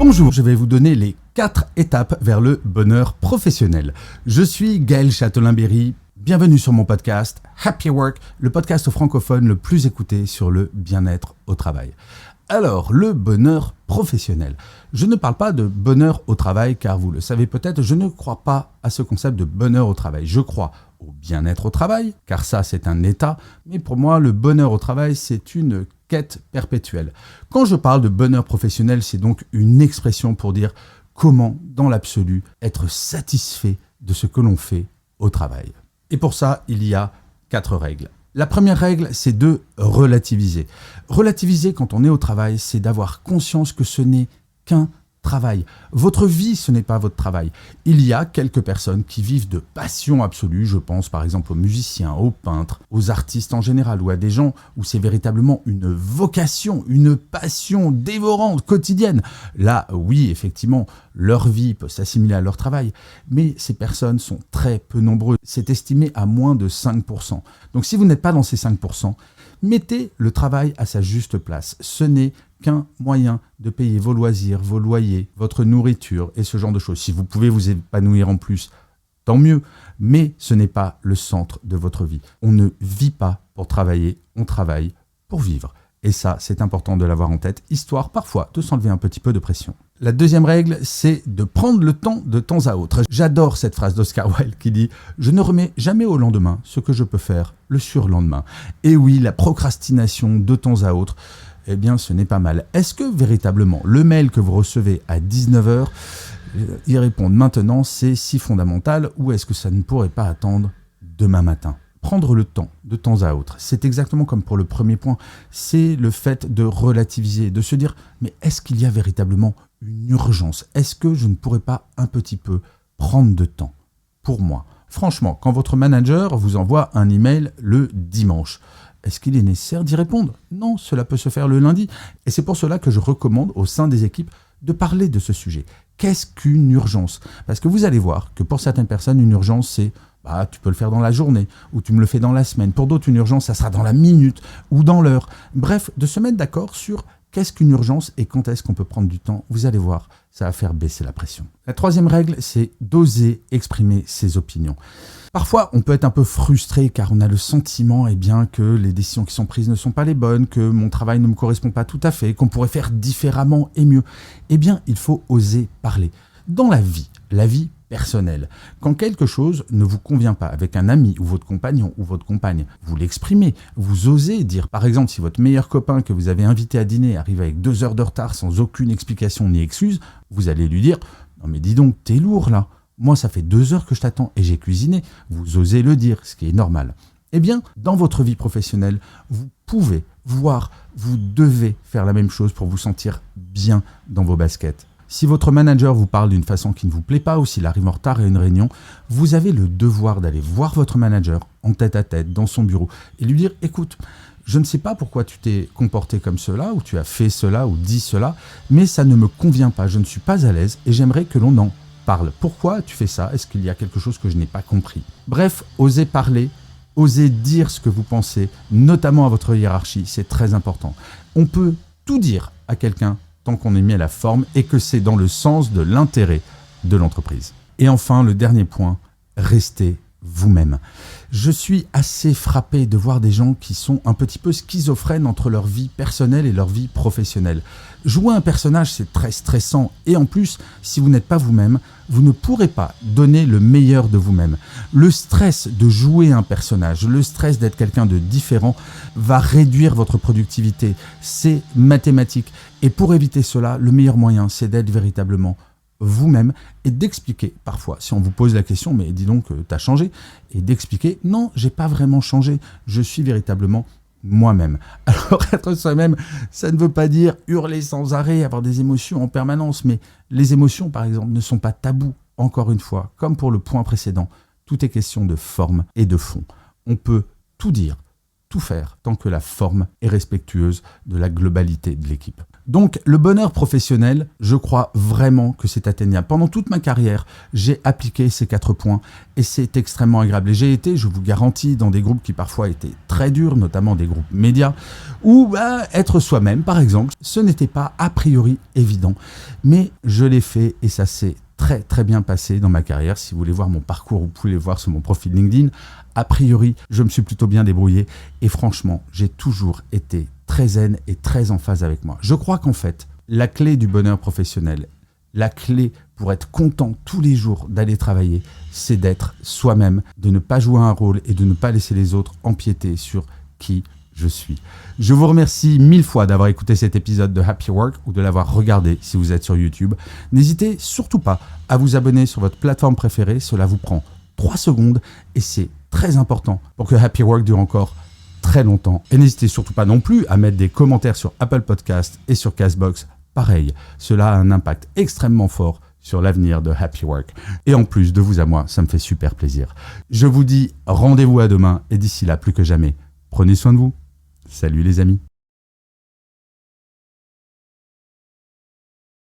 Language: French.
Bonjour, je vais vous donner les 4 étapes vers le bonheur professionnel. Je suis Gaël Châtelain-Berry, bienvenue sur mon podcast Happy Work, le podcast francophone le plus écouté sur le bien-être au travail. Alors, le bonheur professionnel. Je ne parle pas de bonheur au travail car vous le savez peut-être, je ne crois pas à ce concept de bonheur au travail. Je crois au bien-être au travail, car ça c'est un état, mais pour moi le bonheur au travail c'est une quête perpétuelle. Quand je parle de bonheur professionnel, c'est donc une expression pour dire comment, dans l'absolu, être satisfait de ce que l'on fait au travail. Et pour ça, il y a 4 règles. La première règle, c'est de relativiser. Relativiser quand on est au travail, c'est d'avoir conscience que ce n'est qu'un travail. Votre vie, ce n'est pas votre travail. Il y a quelques personnes qui vivent de passion absolue. Je pense par exemple aux musiciens, aux peintres, aux artistes en général, ou à des gens où c'est véritablement une vocation, une passion dévorante, quotidienne. Là, oui, effectivement, leur vie peut s'assimiler à leur travail, mais ces personnes sont très peu nombreuses. C'est estimé à moins de 5%. Donc si vous n'êtes pas dans ces 5%, mettez le travail à sa juste place. Ce n'est qu'un moyen de payer vos loisirs, vos loyers, votre nourriture et ce genre de choses. Si vous pouvez vous épanouir en plus, tant mieux, mais ce n'est pas le centre de votre vie. On ne vit pas pour travailler, on travaille pour vivre. Et ça, c'est important de l'avoir en tête, histoire parfois de s'enlever un petit peu de pression. La deuxième règle, c'est de prendre le temps de temps à autre. J'adore cette phrase d'Oscar Wilde qui dit « Je ne remets jamais au lendemain ce que je peux faire le surlendemain ». Et oui, la procrastination de temps à autre, eh bien, ce n'est pas mal. Est-ce que véritablement, le mail que vous recevez à 19h, y répondre maintenant, c'est si fondamental, ou est-ce que ça ne pourrait pas attendre demain matin ? Prendre le temps de temps à autre, c'est exactement comme pour le premier point, c'est le fait de relativiser, de se dire « mais est-ce qu'il y a véritablement une urgence ? Est-ce que je ne pourrais pas un petit peu prendre de temps pour moi ?» Franchement, quand votre manager vous envoie un email le dimanche, est-ce qu'il est nécessaire d'y répondre ? Non, cela peut se faire le lundi. Et c'est pour cela que je recommande au sein des équipes de parler de ce sujet. Qu'est-ce qu'une urgence ? Parce que vous allez voir que pour certaines personnes, une urgence, c'est tu peux le faire dans la journée ou tu me le fais dans la semaine. Pour d'autres, une urgence, ça sera dans la minute ou dans l'heure. Bref, de se mettre d'accord sur qu'est-ce qu'une urgence et quand est-ce qu'on peut prendre du temps. Vous allez voir, ça va faire baisser la pression. La troisième règle, c'est d'oser exprimer ses opinions. Parfois, on peut être un peu frustré car on a le sentiment que les décisions qui sont prises ne sont pas les bonnes, que mon travail ne me correspond pas tout à fait, qu'on pourrait faire différemment et mieux. Eh bien, il faut oser parler. Dans la vie personnelle, quand quelque chose ne vous convient pas avec un ami ou votre compagnon ou votre compagne, vous l'exprimez, vous osez dire, par exemple, si votre meilleur copain que vous avez invité à dîner arrive avec 2 heures de retard sans aucune explication ni excuse, vous allez lui dire « Non mais dis donc, t'es lourd là !» Moi, ça fait 2 heures que je t'attends et j'ai cuisiné. Vous osez le dire, ce qui est normal. Eh bien, dans votre vie professionnelle, vous pouvez, voire vous devez faire la même chose pour vous sentir bien dans vos baskets. Si votre manager vous parle d'une façon qui ne vous plaît pas ou s'il arrive en retard à une réunion, vous avez le devoir d'aller voir votre manager en tête-à-tête dans son bureau et lui dire « Écoute, je ne sais pas pourquoi tu t'es comporté comme cela ou tu as fait cela ou dit cela, mais ça ne me convient pas, je ne suis pas à l'aise et j'aimerais que l'on en parle. Pourquoi tu fais ça ? Est-ce qu'il y a quelque chose que je n'ai pas compris ? » Bref, osez parler, osez dire ce que vous pensez, notamment à votre hiérarchie, c'est très important. On peut tout dire à quelqu'un tant qu'on est mis à la forme et que c'est dans le sens de l'intérêt de l'entreprise. Et enfin, le dernier point, restez vous-même. Je suis assez frappé de voir des gens qui sont un petit peu schizophrènes entre leur vie personnelle et leur vie professionnelle. Jouer un personnage, c'est très stressant et en plus, si vous n'êtes pas vous-même, vous ne pourrez pas donner le meilleur de vous-même. Le stress de jouer un personnage, le stress d'être quelqu'un de différent va réduire votre productivité. C'est mathématique. Et pour éviter cela, le meilleur moyen, c'est d'être véritablement vous-même et d'expliquer parfois, si on vous pose la question, mais dis donc, t'as changé, et d'expliquer, non, j'ai pas vraiment changé, je suis véritablement moi-même. Alors être soi-même, ça ne veut pas dire hurler sans arrêt, avoir des émotions en permanence, mais les émotions, par exemple, ne sont pas tabous, encore une fois, comme pour le point précédent, tout est question de forme et de fond. On peut tout dire, tout faire, tant que la forme est respectueuse de la globalité de l'équipe. Donc le bonheur professionnel, je crois vraiment que c'est atteignable. Pendant toute ma carrière, j'ai appliqué ces 4 points et c'est extrêmement agréable. Et j'ai été, je vous garantis, dans des groupes qui parfois étaient très durs, notamment des groupes médias, où être soi-même, par exemple, ce n'était pas a priori évident. Mais je l'ai fait et ça s'est très très bien passé dans ma carrière. Si vous voulez voir mon parcours, vous pouvez le voir sur mon profil LinkedIn. A priori, je me suis plutôt bien débrouillé et franchement, j'ai toujours été très zen et très en phase avec moi. Je crois qu'en fait, la clé du bonheur professionnel, la clé pour être content tous les jours d'aller travailler, c'est d'être soi-même, de ne pas jouer un rôle et de ne pas laisser les autres empiéter sur qui je suis. Je vous remercie 1000 fois d'avoir écouté cet épisode de Happy Work ou de l'avoir regardé si vous êtes sur YouTube. N'hésitez surtout pas à vous abonner sur votre plateforme préférée, cela vous prend 3 secondes et c'est très important pour que Happy Work dure encore très longtemps. Et n'hésitez surtout pas non plus à mettre des commentaires sur Apple Podcasts et sur Castbox. Pareil, cela a un impact extrêmement fort sur l'avenir de Happy Work. Et en plus, de vous à moi, ça me fait super plaisir. Je vous dis rendez-vous à demain et d'ici là, plus que jamais, prenez soin de vous. Salut les amis.